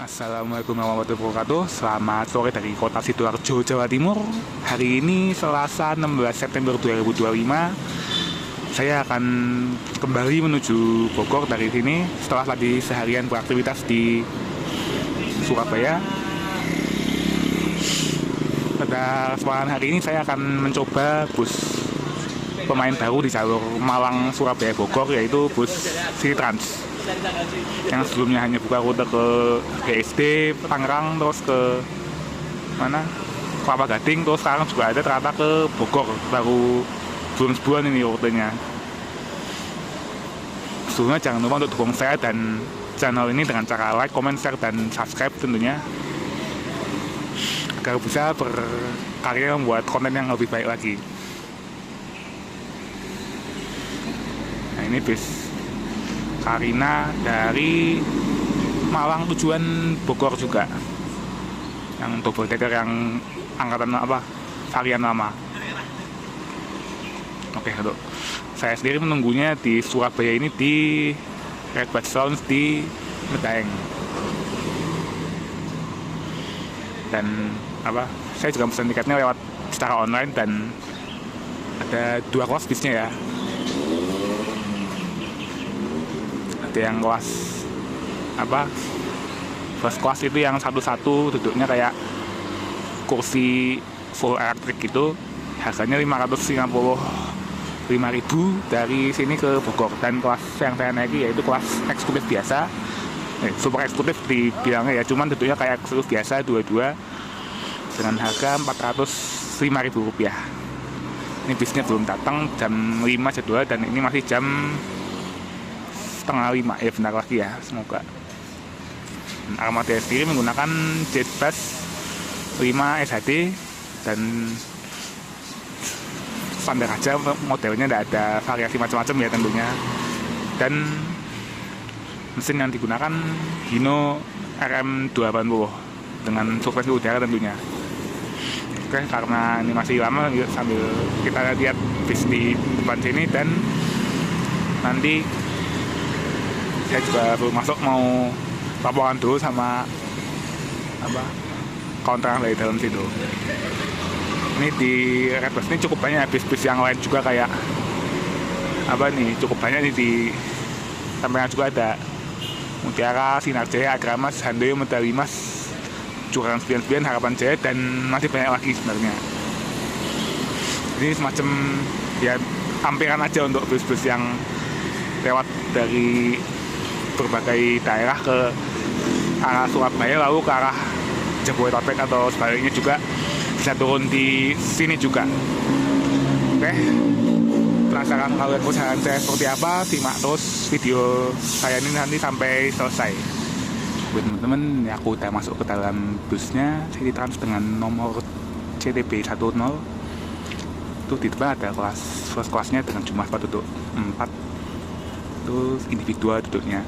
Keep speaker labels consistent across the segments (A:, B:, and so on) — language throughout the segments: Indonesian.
A: Assalamualaikum warahmatullahi wabarakatuh. Selamat sore dari kota Sidoarjo, Jawa Timur. Hari ini Selasa 16 September 2025. Saya akan kembali menuju Bogor dari sini setelah tadi seharian beraktivitas di Surabaya. Pada kesempatan hari ini saya akan mencoba bus pemain baru di jalur Malang Surabaya Bogor, yaitu bus City Trans yang sebelumnya hanya buka rute ke BSD Tangerang, terus ke mana Kelapa Gading, terus sekarang juga ada ternyata ke Bogor, baru belum sebulan ini rutenya. Sebelumnya jangan lupa untuk dukung saya dan channel ini dengan cara like, comment, share, dan subscribe tentunya, agar bisa berkarya membuat konten yang lebih baik lagi. Nah, ini bis Karina dari Malang tujuan Bogor juga, yang double decker yang angkatan varian lama. Oke, untuk saya sendiri menunggunya di Surabaya ini di Red Bus Lounge di Medaeng. Dan saya juga pesan tiketnya lewat secara online, dan ada 2 kelas bisnya ya. Ada yang kelas first class itu yang satu-satu duduknya kayak kursi full elektrik gitu, harganya 555.000 dari sini ke Bogor. Dan kelas yang saya naiki yaitu kelas eksekutif biasa, super eksekutif dibilangnya ya, cuman duduknya kayak eksekutif biasa dua-dua dengan harga Rp405.000. Ini bisnya belum datang, jam 5 jadwal, dan ini masih jam 4:30 ya, bentar lagi ya, semoga. Armada sendiri menggunakan Jetbus 5 SHD, dan standar aja modelnya, tidak ada variasi macam-macam ya tentunya. Dan mesin yang digunakan Hino RM280 dengan suspensi udara tentunya. Oke, karena ini masih lama, sambil kita lihat bis di depan sini, dan nanti saya juga belum masuk, mau laporan dulu sama counter dari dalam situ. Ini di Red Bus ini cukup banyak bis-bis yang lain juga, kayak cukup banyak nih di sampingnya juga ada Mutiara, Sinar Jaya, Agramas, Handoyo, Medalimas, Curang 99, Harapan Jaya, dan masih banyak lagi sebenarnya. Ini semacam ya ampiran aja untuk bis-bis yang lewat dari berbagai daerah ke arah Surabaya lalu ke arah Jabodetabek atau sebaliknya juga bisa turun di sini juga. Oke, penasaran kalau lihat perjalanan saya seperti apa? Simak terus video saya ini nanti sampai selesai. Buat teman-teman, aku udah masuk ke dalam busnya City Trans dengan nomor CTB 10. Itu di depan ada kelas first classnya dengan jumlah duduk 4. Terus individual duduknya.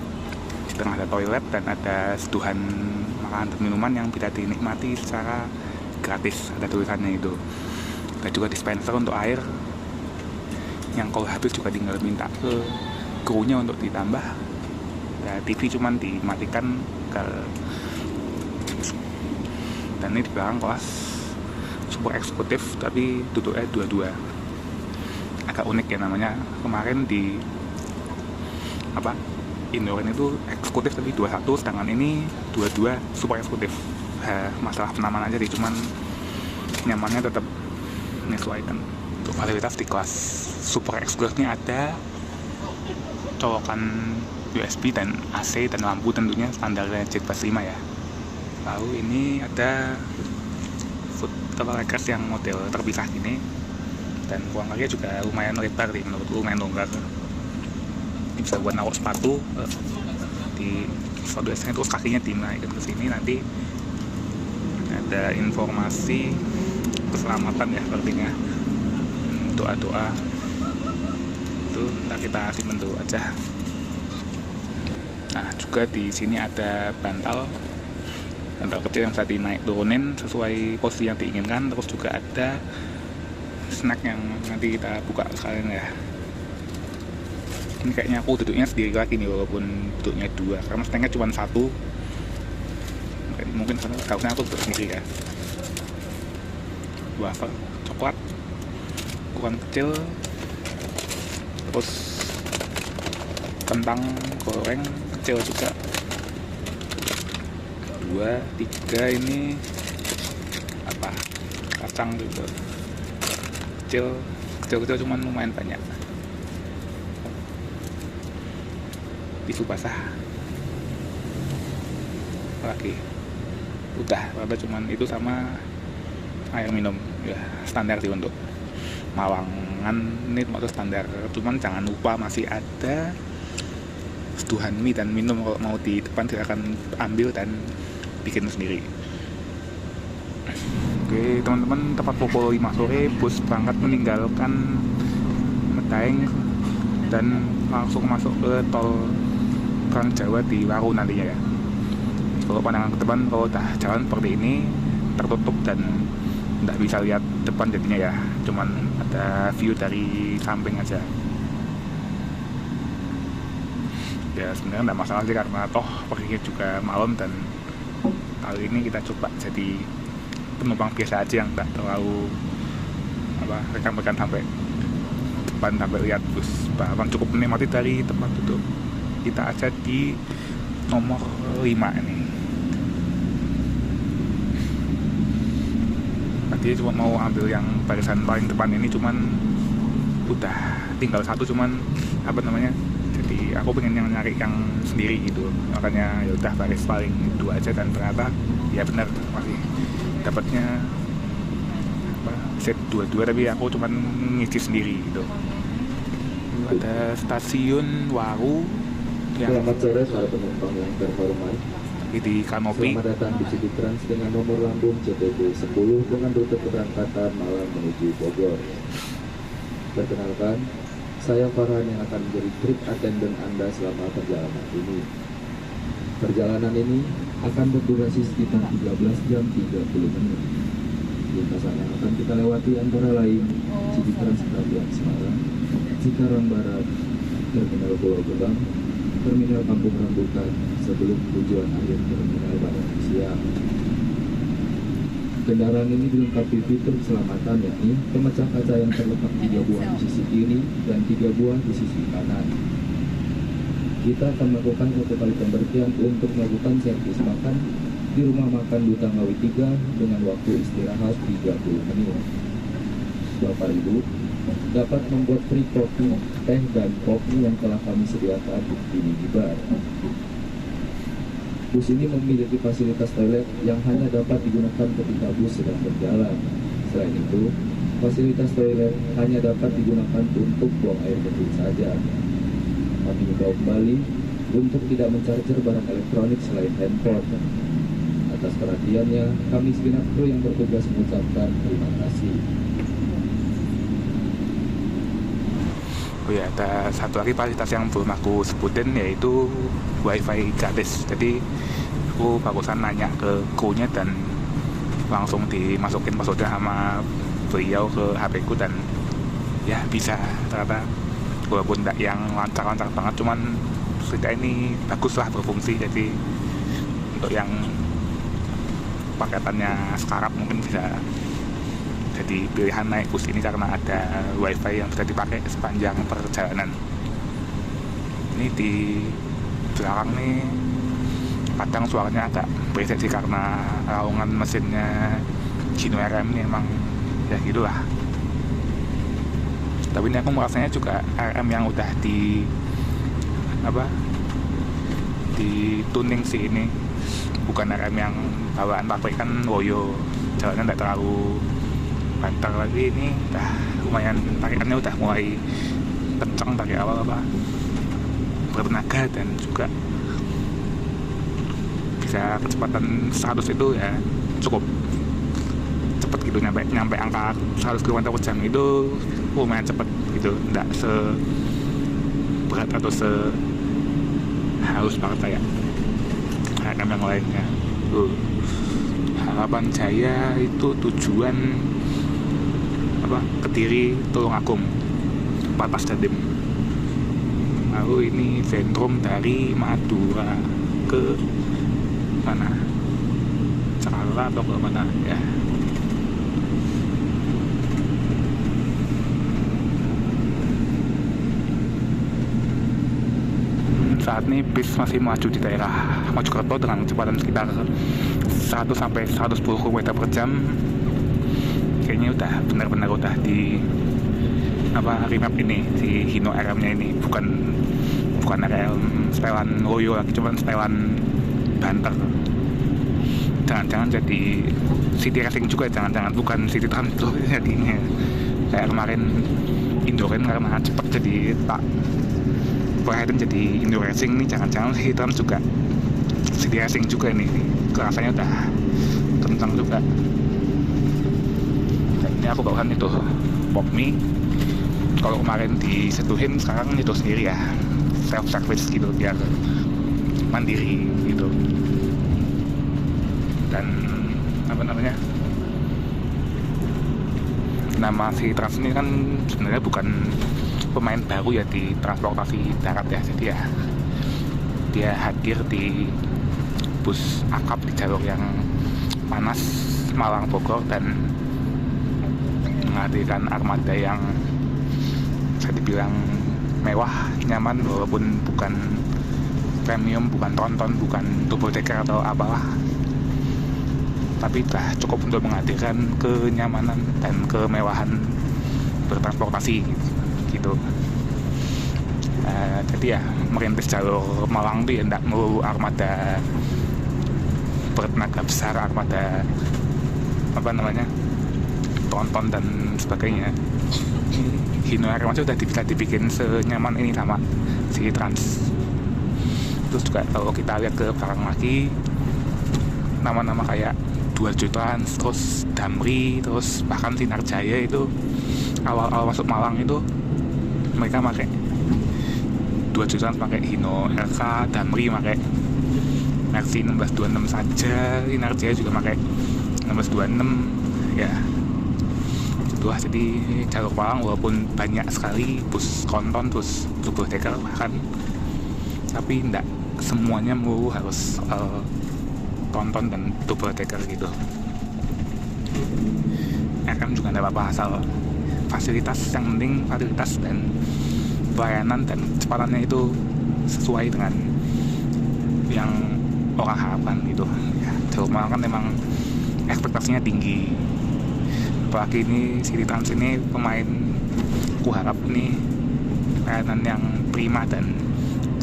A: Di tengah ada toilet dan ada seduhan makanan dan minuman yang bisa dinikmati secara gratis, ada tulisannya itu. Ada juga dispenser untuk air yang kalau habis juga tinggal minta ke krunya untuk ditambah. Nah, TV cuman dimatikan dan ini di belakang kelas super eksekutif tapi duduknya 22. Agak unik ya namanya. Kemarin di Indoren itu eksekutif tapi 21, sedangkan ini 22 super eksekutif. Masalah penamaan aja sih, cuman nyamannya tetap menyesuaikan. Untuk fasilitas di kelas super eksekutifnya ada colokan USB dan AC dan lampu tentunya standarnya Jetbus 5 ya. Lalu ini ada food trackers yang model terpisah gini, dan ruang kerja juga lumayan lebar sih, menurutku lumayan longgar. Ini bisa buat naruh sepatu di biasanya, terus kakinya dinaikkan ke sini. Nanti ada informasi keselamatan ya sepertinya, doa-doa itu ntar kita simpen dulu aja. Nah, juga di sini ada bantal kecil yang bisa dinaik turunin sesuai posisi yang diinginkan. Terus juga ada snack yang nanti kita buka sekalian ya. Ini kayaknya aku duduknya sendiri lagi nih, walaupun duduknya 2, karena snacknya cuma 1. mungkin harusnya aku buat sendiri ya. Wafer coklat ukuran kecil, terus kentang goreng kecil juga 2, 3 ini apa kacang juga kecil cuman lumayan banyak. Tisu basah lagi udah rata cuman itu sama air minum ya, standar sih untuk Malangan ini termasuk standar. Cuman jangan lupa masih ada seduhan mie dan minum, kalau mau di depan silakan ambil dan bikin sendiri. Oke teman-teman, tepat pukul 5 sore bus berangkat meninggalkan Medaeng dan langsung masuk ke tol Trans Jawa di Waru nantinya ya. Kalau pandangan ke depan, kalau udah jalan seperti ini tertutup dan nggak bisa lihat depan jadinya ya, cuman ada view dari samping aja. Ya sebenarnya nggak masalah sih, karena toh perginya juga malam, dan kali ini kita coba jadi penumpang biasa aja yang nggak terlalu rekan-rekan sampai depan sampai lihat bus. Bahkan cukup menikmati dari tempat duduk kita aja di nomor 5 ini. Tadi cuma mau ambil yang barisan paling depan ini, cuman udah tinggal satu, cuman jadi aku pengen yang nyari yang sendiri gitu, makanya ya udah baris paling 2 aja, dan ternyata ya benar masih dapatnya set 22, tapi aku cuman ngisi sendiri gitu. Ada stasiun Waru yang
B: selamat sore para penumpang yang terhormat.
A: di Kanopi.
B: Selamat datang di City Trans dengan nomor lambung CTB 10 dengan rute keberangkatan Malang menuju Bogor. Perkenalkan, saya Farhan yang akan menjadi trip attendant Anda selama perjalanan ini. Perjalanan ini akan berdurasi sekitar 13 jam 30 menit. Lintasan yang akan kita lewati antara lain City Trans Stadion Semarang, Cikarang Barat, Terminal Pulau Gebang, Terminal Kampung Rambutan, sebelum tujuan akhir Terminal Barat Siang. Kendaraan ini dilengkapi fitur keselamatan, yakni pemecah kaca yang terletak 3 buah di sisi kiri dan 3 buah di sisi kanan. Kita akan melakukan 1 kali pemberhentian untuk melakukan servis makan di rumah makan Duta Ngawi 3 dengan waktu istirahat 30 menit. Bapak Ibu dapat membuat free kopi, teh, dan kopi yang telah kami sediakan di minibar. Bus ini memiliki fasilitas toilet yang hanya dapat digunakan ketika bus sedang berjalan. Selain itu, fasilitas toilet hanya dapat digunakan untuk buang air kecil saja. Kami himbau kembali untuk tidak mencarger barang elektronik selain handphone. Atas perhatiannya, kami segenap kru yang bertugas mengucapkan terima kasih.
A: Oh ya, ada satu lagi fasilitas yang belum aku sebutin, yaitu wifi gratis. Jadi aku barusan nanya ke krunya dan langsung dimasukin passwordnya sama beliau ke HP ku, dan ya bisa ternyata, walaupun tidak yang lancar-lancar banget, cuman setidaknya ini bagus lah berfungsi. Jadi untuk yang paketannya sekarang mungkin bisa jadi pilihan naik bus ini, karena ada wifi yang bisa dipakai sepanjang perjalanan. Ini di belakang nih kadang suaranya agak berisik sih, karena raungan mesinnya Gino RM ini emang ya gitulah. Tapi ini aku merasanya juga RM yang udah di tuning sih ini, bukan RM yang bawaan pabrik kan Woyo, jalannya tidak terlalu banter lagi. Ini udah lumayan, tarikannya udah mulai kencang dari awal bertenaga, dan juga bisa kecepatan 100 itu ya cukup cepet gitu, nyampe angka 100 km per jam itu lumayan cepet gitu, enggak seberat atau harus banget kayak yang lainnya. Harapan Jaya itu tujuan Kediri, Tulungagung, Patas Jatim. Lalu ini sentrum dari Madura ke mana? Kuala atau ke mana ya. Saat ini bis masih maju di daerah Mojokerto dengan kecepatan sekitar 100 sampai 110 km per jam. Kayaknya udah benar-benar udah di remap ini si Hino RM-nya ini, bukan RM setelan Loyo lagi, cuman setelan Banter. Jangan-jangan jadi city racing juga, jangan-jangan bukan city trans tuh jadinya. Kayak kemarin Indoren karena cepat jadi tak perhatian jadi Indo racing nih, jangan-jangan city trans juga city racing juga nih. Rasanya udah kencang juga. Dan ini aku bawakan itu Popmi. Kalau kemarin disetuhin, sekarang itu sendiri ya, self service gitu biar mandiri gitu. Dan nama si Trans ini kan sebenarnya bukan pemain baru ya di transportasi darat ya, jadi ya dia hadir di bus akap di jalur yang panas Malang Bogor dan menghadirkan armada yang bisa dibilang mewah, nyaman, walaupun bukan premium, bukan tronton, bukan double decker atau apalah, tapi sudah cukup untuk menghadirkan kenyamanan dan kemewahan bertransportasi gitu. Jadi ya merintis jalur Malang tuh ya tidak melulu armada bertenaga besar, armada tronton dan sebagainya. Hino RM sudah bisa dibikin senyaman ini sama si Trans. Terus juga kalau kita lihat ke belakang lagi, nama-nama kayak 2 Trans, terus Damri, terus bahkan Sinar Jaya itu awal-awal masuk Malang itu mereka pakai 2 Trans, pakai Hino RK, Damri pakai Mercy 1626 saja, Sinar Jaya juga pakai 1626 ya. Itulah, jadi jalur Malang walaupun banyak sekali bus tronton, bus double decker bahkan, tapi tidak semuanya melulu harus tronton dan double decker gitu. RM juga tidak apa-apa asal fasilitas, yang penting fasilitas dan pelayanan dan kecepatannya itu sesuai dengan yang orang harapkan gitu ya. Jalur Malang kan memang ekspektasinya tinggi, apalagi ini City Trans ini pemain, aku harap ini pelayanan yang prima dan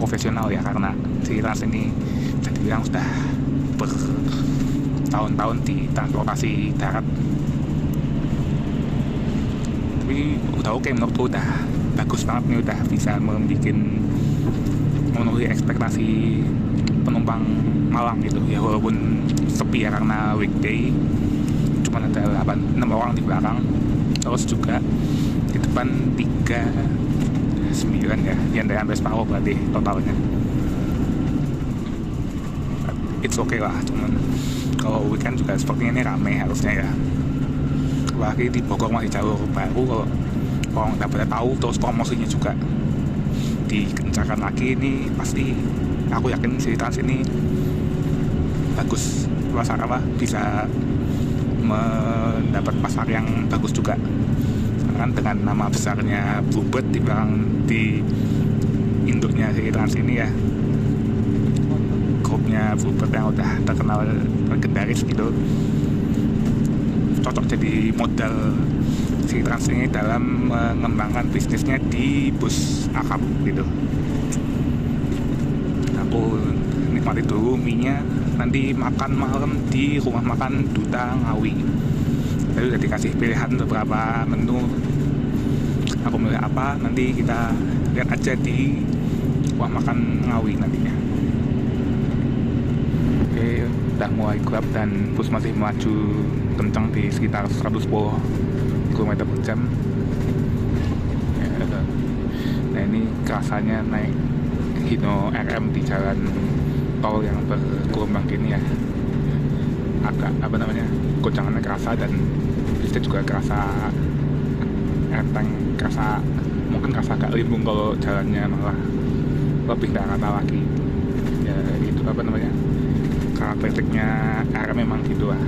A: profesional ya, karena City Trans ini bisa dibilang sudah bertahun-tahun di transportasi darat. Tapi udah oke, menurutku udah bagus banget nih, udah bisa memenuhi ekspektasi penumpang Malang gitu ya, walaupun sepi ya karena weekday, cuma ada 6 orang di belakang, terus juga di depan 9 ya, yang dari sampai separuh berarti totalnya. It's okay lah, cuman kalau weekend juga sepertinya ini rame harusnya ya, apalagi di Bogor masih jalur baru. Kalau orang udah pada tahu, terus promosinya juga dikencarkan lagi, ini pasti aku yakin si Trans ini bagus pasar bisa mendapat pasar yang bagus juga, kan dengan nama besarnya Bluebird di belakang, di induknya si Trans ini ya, grupnya Bluebird yang udah terkenal legendaris gitu, cocok jadi modal si Trans ini dalam mengembangkan bisnisnya di bus akap gitu. Aku nikmati dulu mie-nya, nanti makan malam di rumah makan Duta Ngawi. Tadi udah dikasih pilihan beberapa menu, aku milih apa nanti kita lihat aja di rumah makan Ngawi nantinya. Oke, udah mulai gelap dan bus masih melaju kencang di sekitar 110 km per jam ya. Nah ini kerasanya naik Hino RM di jalan tol yang bergelombang gini ya, agak goncangannya kerasa, dan bisnya juga kerasa enteng, mungkin kerasa agak limbung kalau jalannya malah lebih ke arah lagi ya. Itu karakteristiknya RM memang gitu lah.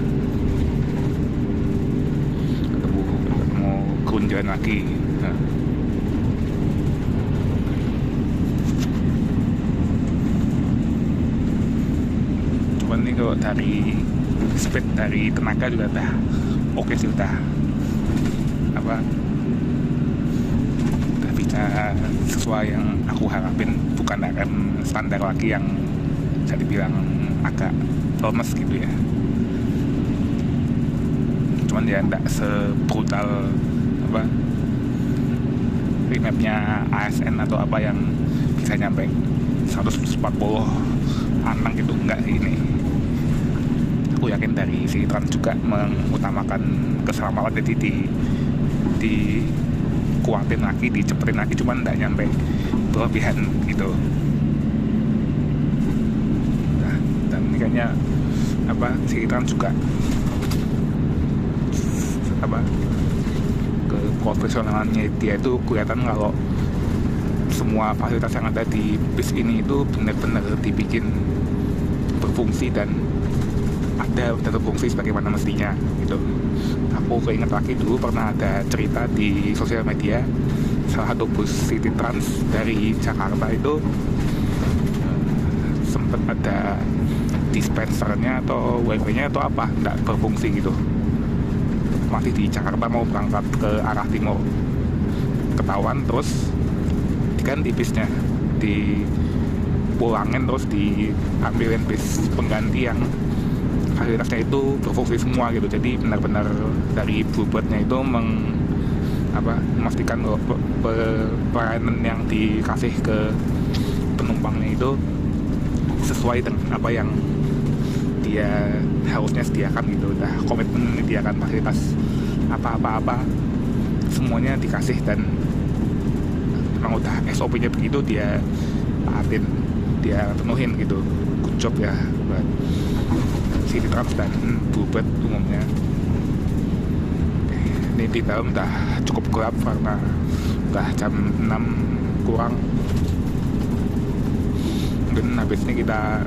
A: Ketemu kerunjalan lagi. Nah. Cuman nih kalau dari speed, dari tenaga juga udah oke sih, udah bisa sesuai yang aku harapin, bukan RM standar lagi yang bisa dibilang agak lemes gitu ya. Cuman ya enggak sebrutal remapnya ASN atau apa yang bisa nyampe 140 anak gitu, enggak ini. Aku yakin dari si Trans juga mengutamakan keselamatan, jadi di kuatin lagi, dicepetin lagi, cuman enggak nyampe berlebihan gitu. Nah, dan ini kayaknya si Trans juga keprofesionalannya dia itu kelihatan kalau semua fasilitas yang ada di bis ini itu benar-benar dibikin berfungsi dan ada berfungsi sebagaimana mestinya gitu. Aku keinget lagi dulu pernah ada cerita di sosial media, salah satu bus City Trans dari Jakarta itu sempat ada dispensernya atau wifi-nya atau apa nggak berfungsi gitu. Masih di Jakarta mau berangkat ke arah timur, ketahuan, terus diganti bisnya, dipulangin, terus diambilin bis pengganti yang fasilitasnya itu berfungsi semua gitu. Jadi benar-benar dari bluebirdnya itu memastikan bahwa pelayanan yang dikasih ke penumpangnya itu sesuai dengan apa yang dia harusnya sediakan gitu. Udah komitmen menyediakan fasilitas apa-apa semuanya dikasih, dan memang udah SOP-nya begitu, dia taatin, dia penuhin gitu. Good job ya buat City Trans dan Bluebird umumnya. Ini di dalam udah cukup gelap karena udah jam 6 kurang. Dan habis ini kita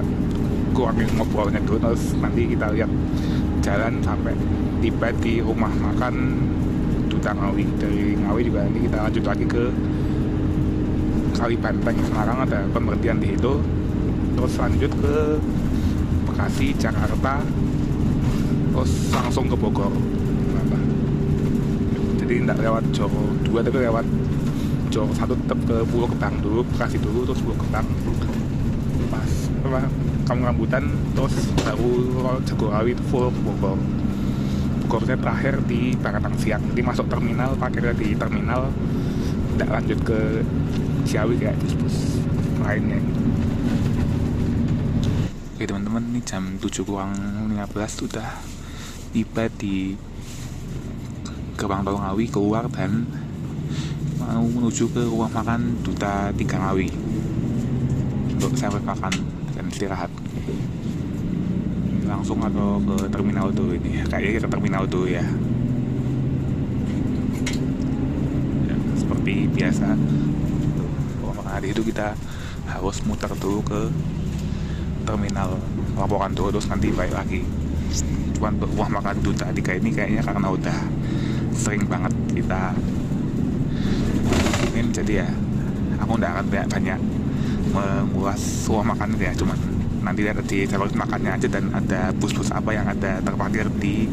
A: kurangin ngobrolnya dulu, terus nanti kita lihat jalan sampai tiba di rumah makan Duta Ngawi. Dari Ngawi juga nanti kita lanjut lagi ke Kalibanteng Semarang, ada pemberhentian di situ, terus lanjut ke Bekasi, Jakarta, terus langsung ke Bogor. Jadi tidak lewat Jor 2 tapi lewat Jor 1, tetap ke Pulau Gebang dulu, Bekasi dulu, terus Pulau Gebang, pas Kampung Rambutan, terus baru Jagorawi itu full ke Bogor. Bogornya terakhir di Baratang Siang, jadi masuk terminal, parkirnya di terminal, tidak lanjut ke Ciawi kayak bus-bus lainnya gitu. Oke teman-teman, ini jam 7:15 sudah tiba di Gerbang Tol Ngawi, keluar dan mau menuju ke rumah makan Duta 3 Ngawi untuk servis makan dan istirahat. Langsung atau ke terminal tuh, ini kayaknya ke terminal tuh ya. Seperti biasa, rumah makan hari itu kita harus muter dulu ke terminal, laporan dulu, terus nanti balik lagi. Cuman untuk rumah makan Duta 3 ini kayaknya karena udah sering banget kita ingin, jadi ya aku nggak akan banyak mengulas rumah makan ya, cuman nanti lihat di servis makannya aja, dan ada bus-bus apa yang ada terparkir di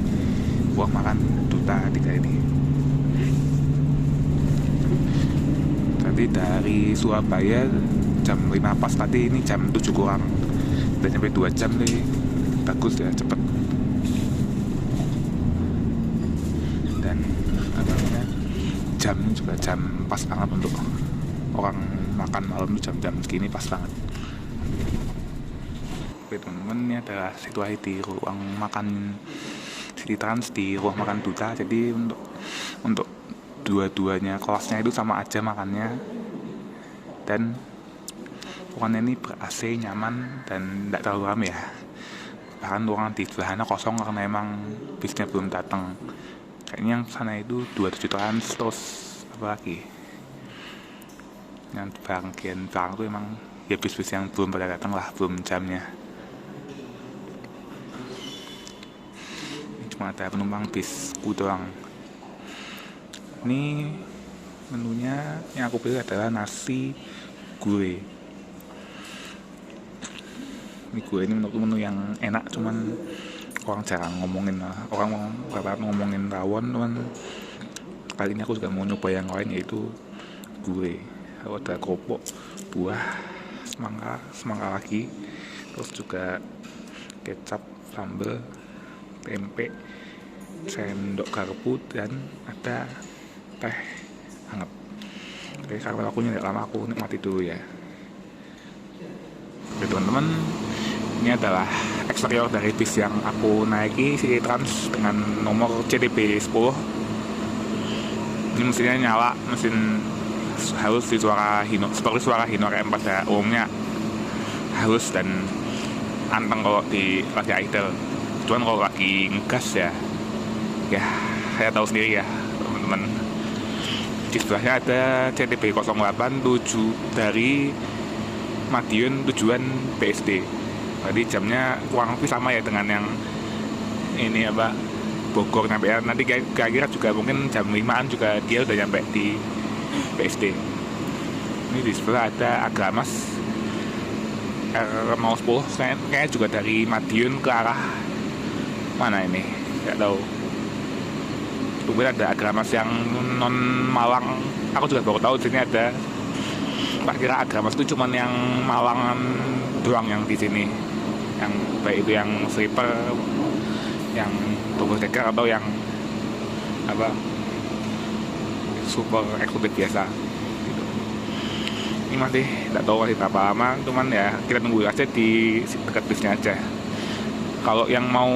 A: rumah makan Duta 3 ini. Tadi dari Surabaya jam 5 pas, tadi ini jam 7 kurang, udah sampai 2 jam nih, bagus ya, cepet. Dan jam juga jam pas banget untuk orang makan malam tuh, jam-jam segini pas banget. Oke teman-teman, ini adalah situasi di ruang makan City Trans di ruang makan Duta. Jadi untuk dua-duanya kelasnya itu sama aja makannya, dan ruangan ini ber-AC, nyaman, dan tidak terlalu ramai ya. Bahkan ruangan di sebelahnya kosong karena emang bisnya belum datang. Kayaknya yang sana itu 27 Trans, terus apa lagi, yang bagian belakang tuh emang ya bis-bis yang belum pada datang lah, belum jamnya. cuma ada penumpang bisku doang. Ini menunya yang aku pilih adalah nasi gue. Ini gue ini menurutku menu yang enak, cuman orang jarang ngomongin lah. Orang rata-rata ngomongin rawon, cuman kali ini aku juga mau nyoba yang lain, yaitu gue. Kalau ada kerupuk, buah, semangka lagi, terus juga kecap, sambal, tempe, sendok garpu, dan ada teh hangat. Oke, karena aku tidak lama, aku nikmati dulu ya. Oke teman-teman, ini adalah eksterior dari bis yang aku naiki, City Trans dengan nomor CTP 10. Ini mesinnya nyala, mesin halus di suara Hino, seperti suara Hino RM pada umumnya, halus dan anteng kalau lagi idle. Cuman kalau lagi ngegas ya saya tahu sendiri ya teman-teman. Di sebelahnya ada CTB 087 dari Madiun tujuan BSD. Jadi jamnya kurang lebih sama ya dengan yang ini Bogor nyampe. Nanti kira-kira juga mungkin jam 5-an juga dia udah nyampe di BSD. Ini di sebelah ada Agramas R010, kayaknya juga dari Madiun ke arah mana ini, nggak tahu. Kemudian ada Agramas yang non Malang, aku juga baru tahu di sini ada. Tak kira Agramas itu cuman yang Malangan doang yang di sini, yang baik itu yang sleeper, yang double decker atau yang super eksekutif biasa gitu. Ini masih tidak tahu masih berapa lama, cuman ya kita tunggu aja di dekat bisnya aja. Kalau yang mau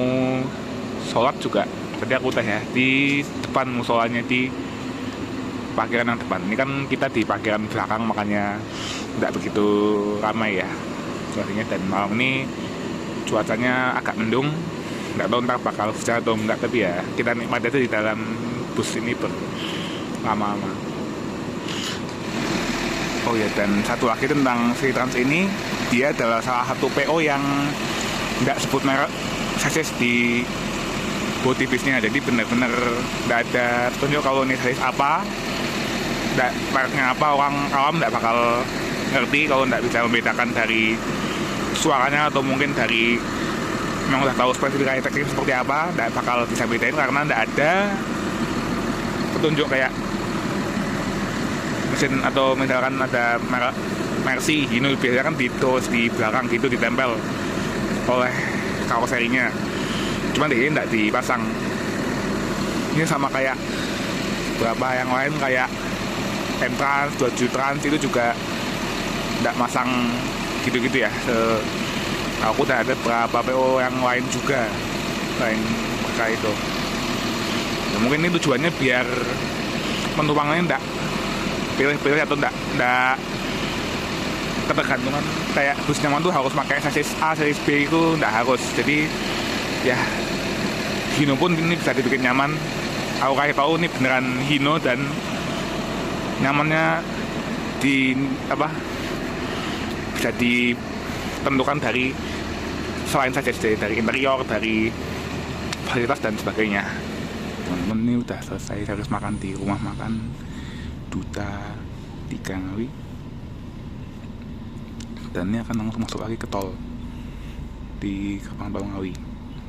A: sholat juga tadi aku tanya di depan musolanya di parkiran yang depan. Ini kan kita di parkiran belakang, makanya tidak begitu ramai ya suasananya. Dan malam ini cuacanya agak mendung, nggak tahu ntar bakal hujan atau enggak, tapi ya kita nikmati aja di dalam bus ini lama-lama. Oh ya, dan satu lagi tentang City Trans ini, dia adalah salah satu PO yang nggak sebut merek sasis di body bisnya. Jadi benar-benar nggak ada tunjuk kalau ini sasis apa, mereknya apa. Orang awam nggak bakal ngerti kalau nggak bisa membedakan dari suaranya, atau mungkin dari memang udah tahu spesifikasi teknik seperti apa, nggak bakal bisa bedain karena nggak ada petunjuk kayak mesin, atau misalkan ada Mercy, Hino biasanya kan ditulis di belakang gitu, ditempel oleh karoserinya. Cuman di sini nggak dipasang. Ini sama kayak beberapa yang lain kayak M-Trans, 27 Trans itu juga nggak masang gitu-gitu ya. Aku udah ada beberapa PO yang lain juga lain kayak itu. Ya, mungkin ini tujuannya biar penumpangnya nggak pilih-pilih atau nggak ketergantungan kayak bus nyaman tuh harus pakai sasis A, sasis B, itu nggak harus. Jadi ya Hino pun ini bisa dibikin nyaman. Aku kasih tahu ini beneran Hino, dan nyamannya bisa ditentukan dari selain sasis, dari interior, dari fasilitas dan sebagainya. Teman-teman, ini udah selesai harus makan di rumah makan Duta di Ngawi, dan ini akan langsung masuk lagi ke tol di Gerbang Tol Ngawi.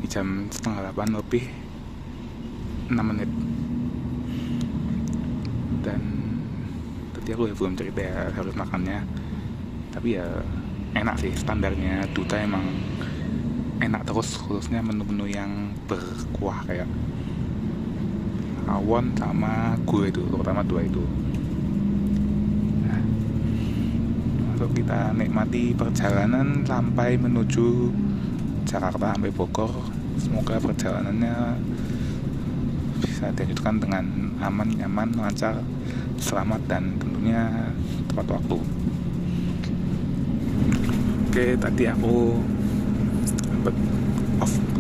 A: Di jam 7:30 lebih 6 menit. Dan tadi aku belum cerita ya harus makannya, tapi ya enak sih, standarnya Duta emang enak terus, khususnya menu-menu yang berkuah kayak rawon sama gue itu, terutama dua itu. Lalu kita nikmati perjalanan sampai menuju Jakarta sampai Bogor. Semoga perjalanannya bisa dilanjutkan dengan aman, nyaman, lancar, selamat, dan tentunya tepat waktu. Oke, tadi aku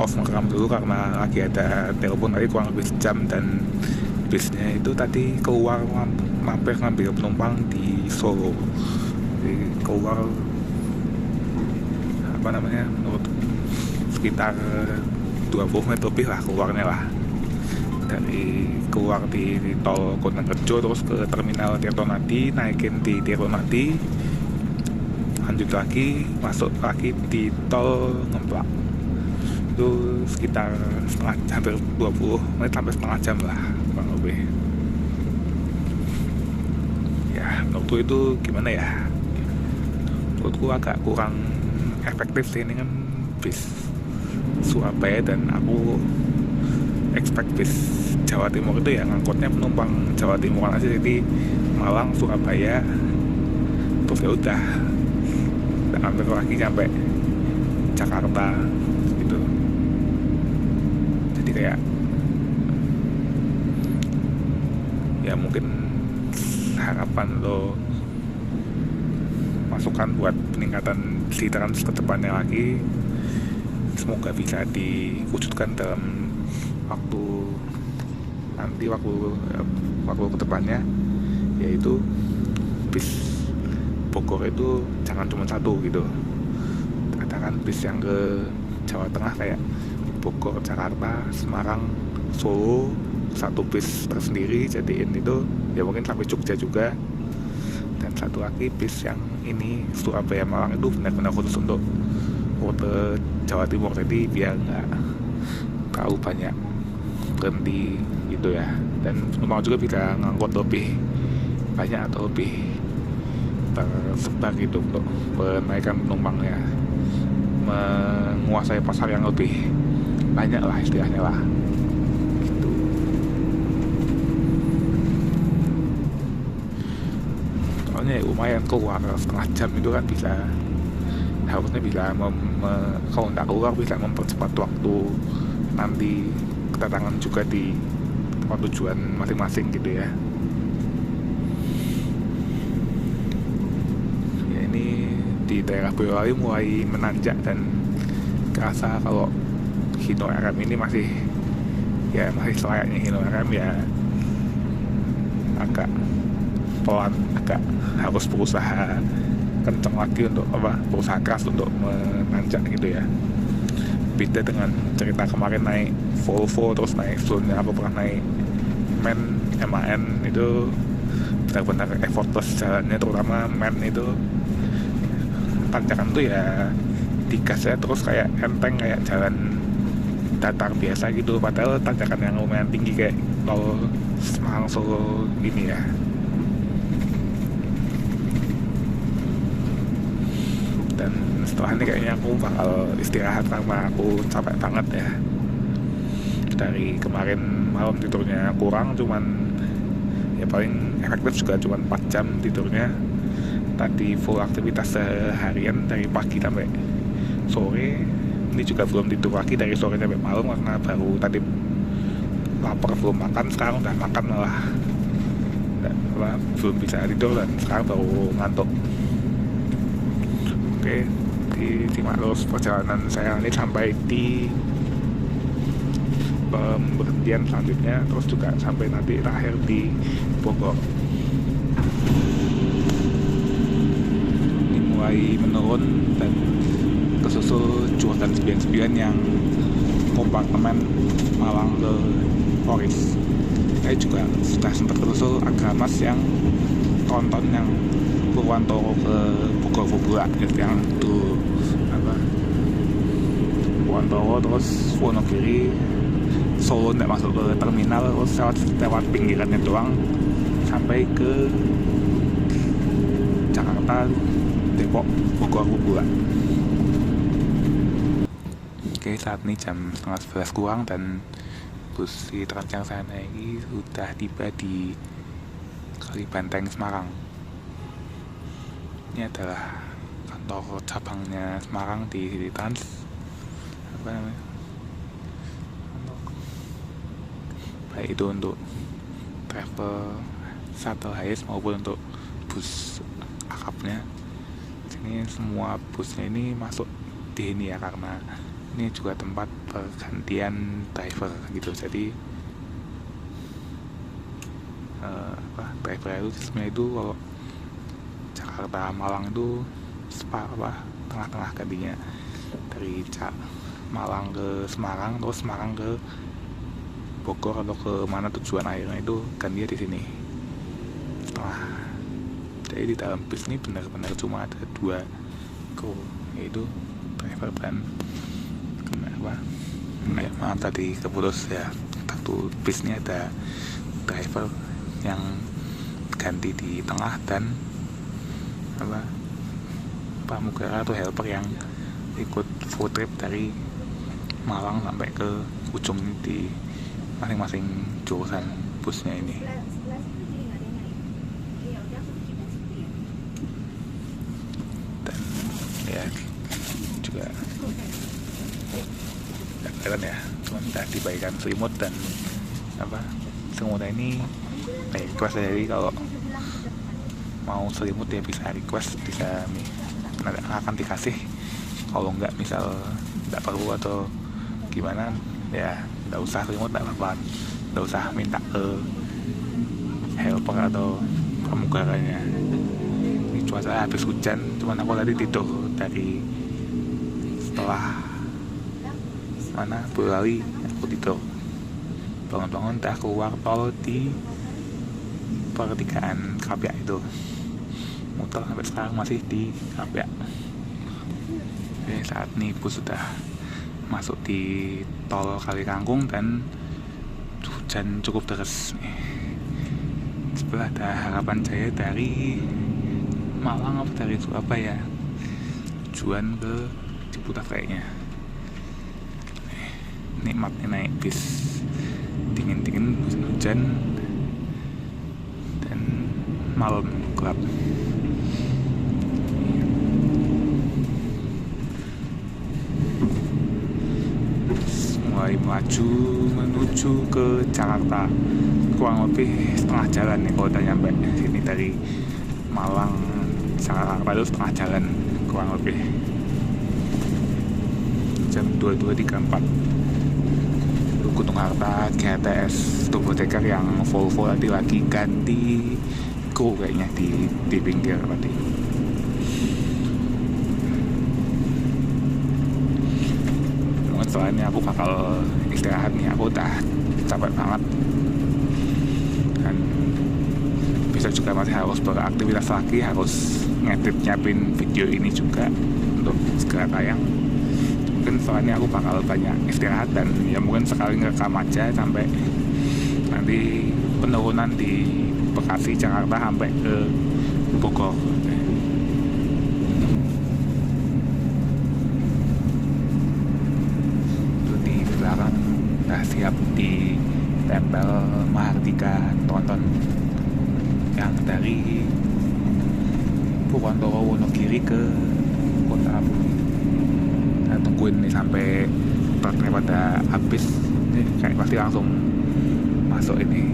A: off ngerekam dulu karena lagi ada telepon tadi kurang lebih sejam, dan bisnya itu tadi keluar mampir ngambil penumpang di Solo. Jadi keluar sekitar 20 menit lebih lah keluarnya lah, dari keluar di tol Konangkerjo terus ke terminal Tirtonadi, naikin di Tirtonadi, lanjut lagi masuk lagi di tol Ngemplak. Itu sekitar hampir 20 menit sampai setengah jam lah kurang lebih. Ya menurutku itu gimana ya, menurutku agak kurang efektif sih. Ini kan bis Surabaya dan aku expect bis Jawa Timur itu ya ngangkutnya penumpang Jawa Timur aja, jadi Malang, Surabaya, terus ya udah hampir lagi sampai Jakarta gitu. Jadi kayak ya mungkin harapan lo masukan buat peningkatan si Trans ke depannya lagi, semoga bisa diwujudkan dalam waktu ke depannya, yaitu bis Bogor itu jangan cuma satu gitu. Katakan bis yang ke Jawa Tengah kayak Bogor, Jakarta, Semarang, Solo, satu bis tersendiri jadiin itu ya mungkin sampai Jogja juga. Dan satu lagi bis yang ini Surabaya Malang itu benar-benar khusus untuk rute Jawa Timur, jadi biar nggak terlalu banyak berhenti gitu ya, dan penumpang juga bisa ngangkut lebih banyak atau lebih tersebar gitu untuk menaikkan penumpangnya, menguasai pasar yang lebih banyak lah istilahnya lah gitu. Soalnya ya lumayan keluar setengah jam itu kan bisa, harusnya bisa kalau nggak keluar bisa mempercepat waktu nanti kedatangan juga di tempat tujuan masing-masing gitu ya. Ya ini di daerah Boyolali mulai menanjak dan kerasa kalau Hino RM ini masih selayaknya Hino RM ya, agak pelan, agak harus berusaha kencang lagi untuk berusaha keras untuk menanjak gitu ya. Beda dengan cerita kemarin naik Volvo terus naik sebelumnya aku pernah naik MAN itu benar-benar effortless jalannya, terutama MAN itu tanjakan tuh ya digas ya terus kayak enteng, kayak jalan datar biasa gitu, padahal tanjakan yang lumayan tinggi kayak tol Semarang Solo ini ya. Dan setelah ini kayaknya aku bakal istirahat karena aku capek banget ya. Dari kemarin malam tidurnya kurang, cuman ya paling efektif juga cuman 4 jam tidurnya. Tadi full aktivitas seharian dari pagi sampai sore. Ini juga belum tidur lagi dari sore sampai malam karena baru tadi lapar belum makan, sekarang udah makan malah belum bisa tidur dan sekarang baru ngantuk. Oke, disimak terus perjalanan saya ini sampai di pemberhentian selanjutnya, terus juga sampai nanti terakhir di Bogor. Ini mulai menurun dan kesusul Juragan 99 yang kompartemen Malang ke Poris. Saya juga sudah sempat kesusul Agramas yang tonton yang Purwantoro ke Bogor Fubura gitu, yang itu Purwantoro terus Wonogiri, Solo nggak masuk ke terminal, terus lewat pinggirannya doang sampai ke Jakarta, Depok, Bogor Fubura. Oke, saat ini jam 10:30 kurang dan bus di Trans yang saya naiki sudah tiba di Kalibanteng, Semarang. Ini adalah kantor cabangnya Semarang di Trans, apa namanya, baik itu untuk travel shuttle highest maupun untuk bus akapnya. Sini semua busnya ini masuk di ini ya, karena ini juga tempat pergantian driver gitu. Jadi driver itu sebenarnya itu kalau Jakarta Malang itu tengah-tengah gantinya, dari Malang ke Semarang, terus Semarang ke Bogor atau ke mana tujuan akhirnya itu gantinya di sini. Jadi di dalam bis ini benar-benar cuma ada 2 kru, yaitu driver dan maaf tadi keputus ya, satu bis ini ada driver yang ganti di tengah dan pramugara atau helper yang ikut full trip dari Malang sampai ke ujung di masing-masing jurusan busnya ini. Dan ya juga keren ya, cuma kita dibagikan selimut dan selimutnya ini request. Jadi kalau mau selimut ya bisa request, bisa akan dikasih. Kalau nggak misal nggak perlu atau gimana ya nggak usah selimut, nggak apa-apa, nggak usah minta ke helper atau pramugaranya. Ini cuaca habis hujan, cuman aku tadi tidur dari setelah Boyolali, aku tidur, bangun-bangun udah keluar tol di pertigaan Krapyak itu, muter sampai sekarang masih di Krapyak. Saat ini bus sudah masuk di tol Kali Kangkung dan hujan cukup deras nih. Sebelah ada Harapan Jaya dari Malang atau dari Surabaya, tujuan ke Ciputat kayaknya. Nikmatnya naik bis dingin-dingin hujan dan malam gelap. Mulai maju menuju ke Jakarta, kurang lebih setengah jalan nih kalau udah nyampe sini. Dari Malang Jakarta itu setengah jalan kurang lebih, jam 22.34. Gunung Harta GTS Turbo Decker yang Volvo tadi lagi ganti kru kayaknya di pinggir tadi. Mungkin setelahnya aku bakal istirahat nih, aku udah capek banget dan besok juga masih harus beraktivitas lagi, harus ngedit, nyiapin video ini juga untuk segera tayang. Mungkin soalnya aku bakal banyak istirahat dan ya mungkin sekali ngerekam aja sampai nanti penurunan di Bekasi, Jakarta sampai ke Bogor. Di belakang udah siap ditempel Mahardika Tonton yang dari Purwontoro Wonogiri ke Kota Bumi. Tungguin nih sampai truknya pada habis, ini kayak pasti langsung masuk ini.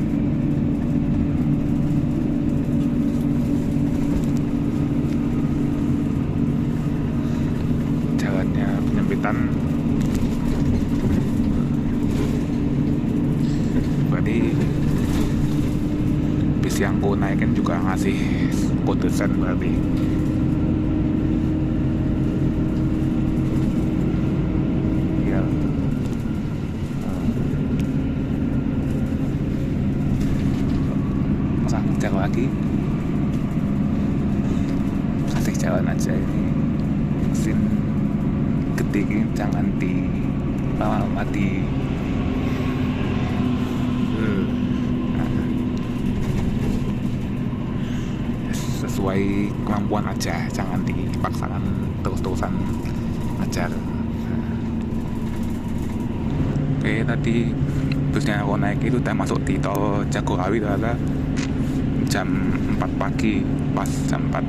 A: Jalannya penyempitan, berarti bis yang ku naikin juga ngasih kode sen berarti. Lagi kasih jalan aja, ini mesin gede ini jangan di lama-lama di sesuai kemampuan aja, jangan dipaksakan terus-terusan aja. Oke, tadi busnya aku naik itu udah masuk di tol Jagorawi ternyata jam 4 pagi, pas jam 4.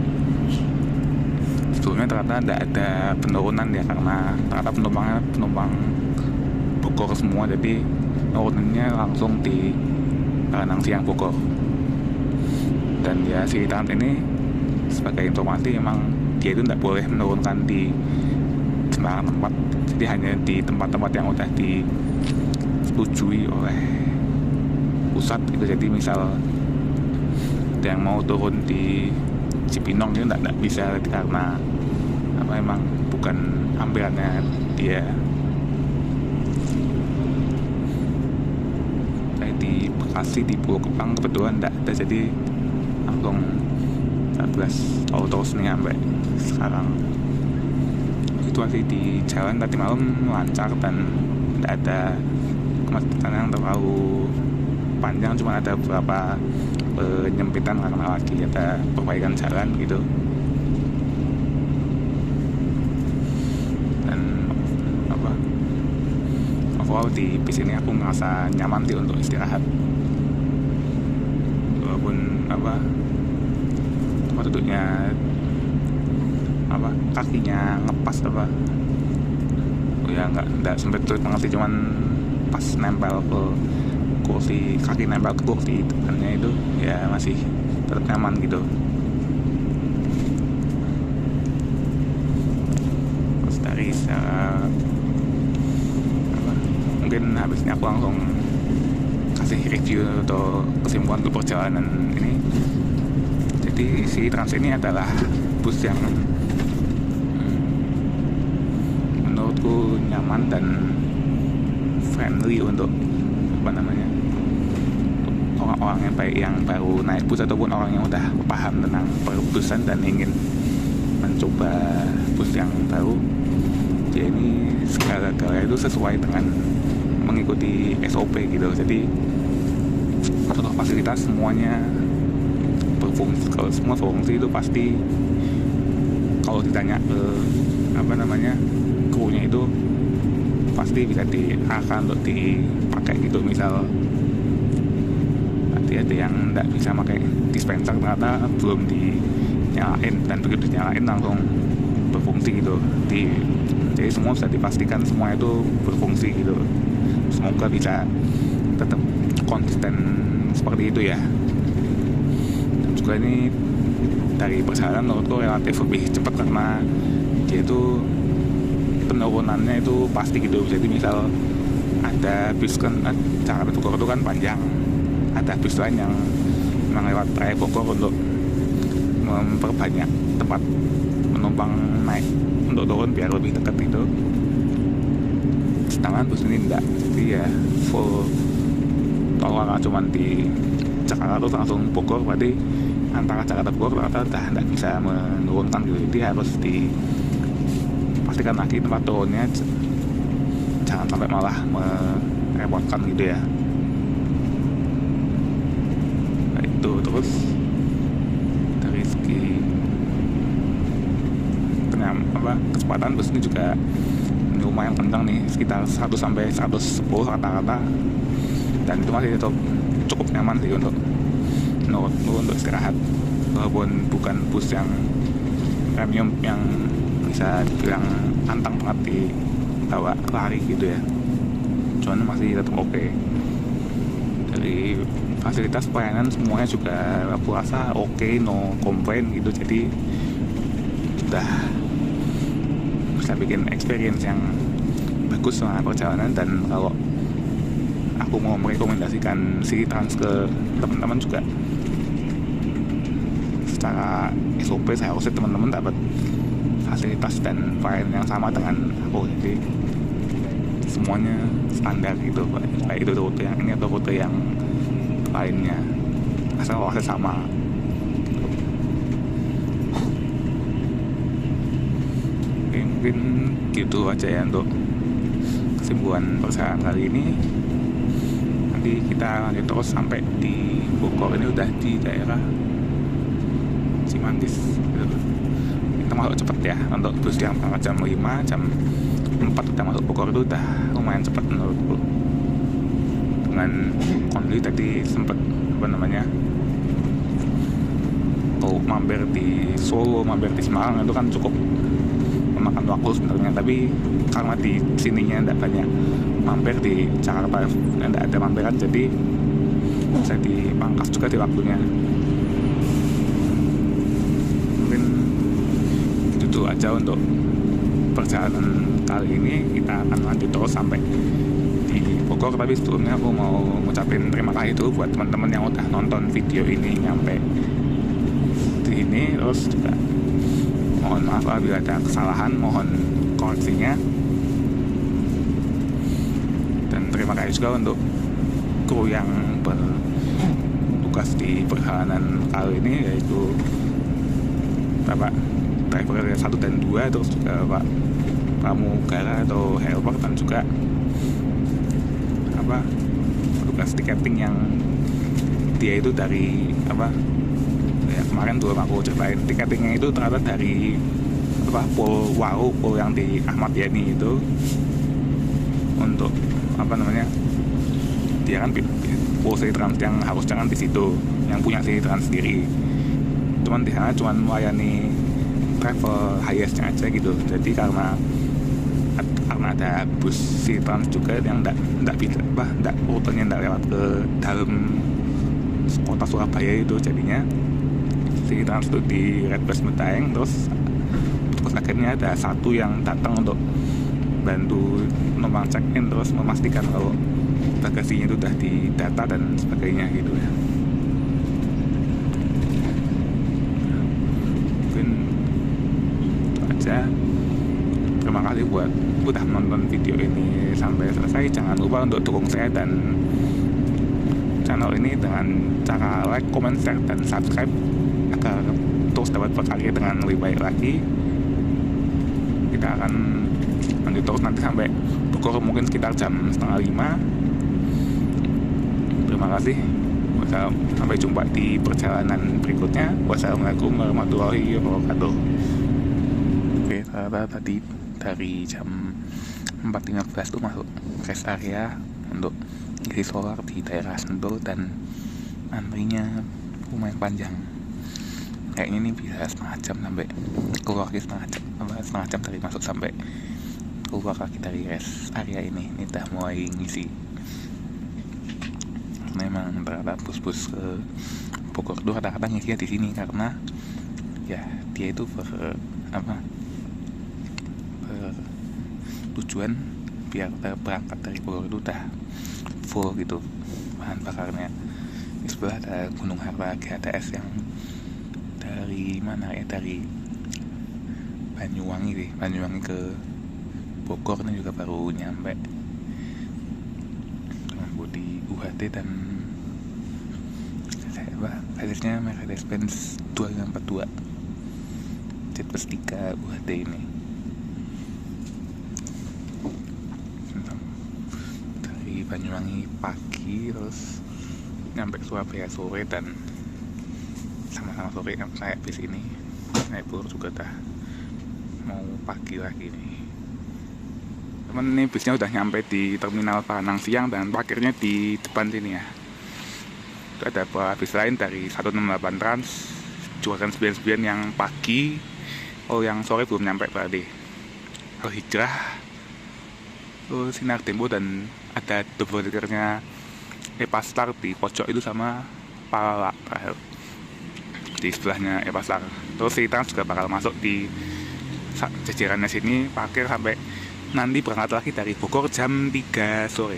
A: Sebelumnya ternyata tidak ada penurunan ya, karena ternyata penumpang Bogor semua, jadi penurunannya langsung di Karanang Siang Bogor. Dan ya si Trans ini sebagai informasi memang dia itu tidak boleh menurunkan di sembarang tempat, jadi hanya di tempat-tempat yang udah disetujui oleh pusat itu. Jadi misal yang mau turun di Cipinong itu tidak bisa karena emang bukan ambilannya dia. lokasi di Pulau Gebang kebetulan enggak ada, jadi langsung 14 tahu terus nih sampai sekarang. Situasi di jalan tadi malam lancar dan tidak ada kemacetan yang terlalu panjang, cuma ada beberapa penyempitan karena lagi ada perbaikan jalan gitu. Dan overall di bis ini aku ngerasa nyaman sih untuk istirahat, walaupun tempat duduknya kakinya ngepas ya nggak sempit banget sih, cuman pas nempel ke kursi, kaki nempel ke kursi depannya itu ya masih tetap nyaman gitu. Terus dari mungkin habisnya aku langsung kasih review atau kesimpulan untuk perjalanan ini. Jadi si Trans ini adalah bus yang menurutku nyaman dan friendly untuk orang-orang yang baik yang baru naik bus ataupun orang yang udah paham tentang perbusan dan ingin mencoba bus yang baru. Jadi ini segala-galanya itu sesuai dengan mengikuti SOP gitu. Jadi untuk fasilitas semuanya berfungsi. Kalau semua fungsi itu pasti, kalau ditanya ke krunya itu pasti bisa diarahkan untuk dipakai gitu. Misal nanti ada yang nggak bisa pakai dispenser, ternyata belum dinyalain, dan begitu dinyalain langsung berfungsi gitu. Jadi semua bisa dipastikan semua itu berfungsi gitu. Semoga bisa tetap konsisten seperti itu ya. Dan juga ini dari perjalanan menurutku relatif lebih cepat karena dia itu penurunannya itu pasti gitu. Jadi misal ada bis kan Jakarta Bogor itu kan panjang, ada bis lain yang memang lewat Raya Bogor untuk memperbanyak tempat penumpang naik untuk turun biar lebih dekat itu. Sedangkan bus ini enggak, jadi ya full. Kalau cuma di Jakarta terus langsung Bogor, berarti antara Jakarta Bogor ternyata udah enggak bisa menurunkan gitu. Jadi harus dipastikan lagi tempat turunnya, jangan sampai malah merepotkan gitu ya. Nah, itu terus dari segi kecepatan bus ini juga lumayan kencang nih, sekitar 100-110 rata-rata, dan itu masih cukup nyaman sih untuk istirahat, walaupun bukan bus yang premium yang bisa dibilang antang banget dibawa lari gitu ya, cuman masih tetap oke. Dari fasilitas pelayanan semuanya juga aku rasa oke, no complain gitu. Jadi udah bisa bikin experience yang bagus sama perjalanan. Dan kalau aku mau merekomendasikan si Trans ke teman-teman juga, secara SOP saya harusnya teman-teman dapat fasilitas dan pelayanan yang sama dengan aku. Jadi semuanya standar gitu, baik itu rute yang ini atau rute yang lainnya, asal waktunya sama. Mungkin gitu aja ya untuk kesimpulan perjalanan kali ini. Nanti kita lanjut terus sampai di Bogor. Ini udah di daerah Cimanggis gitu. Kita masuk cepet ya, untuk bus yang berangkat jam 5, jam 4 kita masuk Bogor itu udah lumayan cepet menurutku. Dengan kondisi tadi sempet kalau mampir di Solo, mampir di Semarang itu kan cukup memakan waktu sebenarnya, tapi karena di sininya tidak banyak mampir, di Jakarta tidak ada mampiran, jadi bisa dipangkas juga di waktunya. Mungkin itu aja untuk perjalanan kali ini. Kita akan lanjut terus sampai di Bogor, tapi sebelumnya aku mau ngucapin terima kasih dulu buat teman-teman yang udah nonton video ini nyampe di ini. Terus juga mohon maaf apabila ada kesalahan, mohon koreksinya. Dan terima kasih juga untuk kru yang tugas di perjalanan kali ini, yaitu Bapak driver 1 dan 2, terus juga Pak pramugara atau helper, dan juga tugas tiketing yang dia itu dari ya kemarin tuh aku ceritain, tiketingnya itu ternyata dari Pol Waru, pol yang di Ahmad Yani itu, untuk dia kan pol Cititrans yang harus jangan di situ, yang punya Cititrans sendiri, cuman di sana cuman melayani travel highestnya aja gitu. Jadi karena ada bus Cititrans juga yang nggak rutenya nggak lewat ke dalam kota Surabaya itu, jadinya Cititrans itu di Red Bus Medaeng. Terus akhirnya ada satu yang datang untuk bantu numpang check-in, terus memastikan kalau bagasinya itu udah didata dan sebagainya gitu ya. Mungkin itu aja. Terima kasih buat udah menonton video ini sampai selesai. Jangan lupa untuk dukung saya dan channel ini dengan cara like, comment, share, dan subscribe agar terus dapat berkarya dengan lebih baik lagi. Kita akan lanjut terus nanti sampai Bogor, mungkin sekitar jam 4:30. Terima kasih. Sampai jumpa di perjalanan berikutnya. Wassalamualaikum warahmatullahi wabarakatuh. Oke, tadi dari jam 4:15 tuh masuk rest area untuk isi solar di daerah Sentul, dan antrinya lumayan panjang. Kayaknya ini bisa setengah jam sampai keluar lagi, setengah jam dari masuk sampai keluar lagi dari rest area ini. Ini udah mulai ngisi. Memang ternyata bus-bus ke Bogor itu kadang-kadang ngisinya di sini, karena ya dia itu tujuan biar berangkat dari Bogor itu udah full gitu bahan bakarnya. Di sebelah ada Gunung Harta GHTS yang dari mana ya, dari Banyuwangi ke Bogor, ini juga baru nyampe di UHT, dan hasilnya Mercedes-Benz 2542 Jet Plus 3 UHT ini. Dari Banyuwangi pagi terus nyampe Surabaya sore, dan sama-sama sore naik bis ini. Naik Bogor juga dah mau pagi lagi nih. Temen, ini bisnya udah nyampe di terminal Paranang siang dan parkirnya di depan sini ya. Itu ada bis lain dari 168 Trans, Jurusan 99 yang pagi. Yang sore belum nyampe berarti. Al Hijrah, terus Sinar Tempo, dan ada double deckernya Epastar di pojok itu, sama Palala terakhir di sebelahnya Epastar. Terus Cititrans juga bakal masuk di jajarannya sini, parkir sampai nanti berangkat lagi dari Bogor jam 3 sore.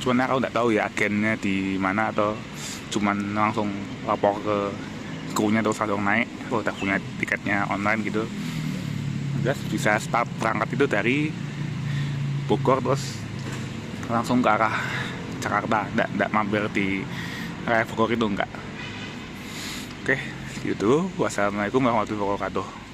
A: Cuman aku nggak tahu ya agennya di mana, atau cuman langsung lapor ke krunya terus langsung naik kalau udah punya tiketnya online gitu. Terus bisa start berangkat itu dari Bogor terus langsung ke arah Jakarta, nggak mampir di area Bogor itu, enggak. Oke, gitu. Wassalamualaikum warahmatullahi wabarakatuh.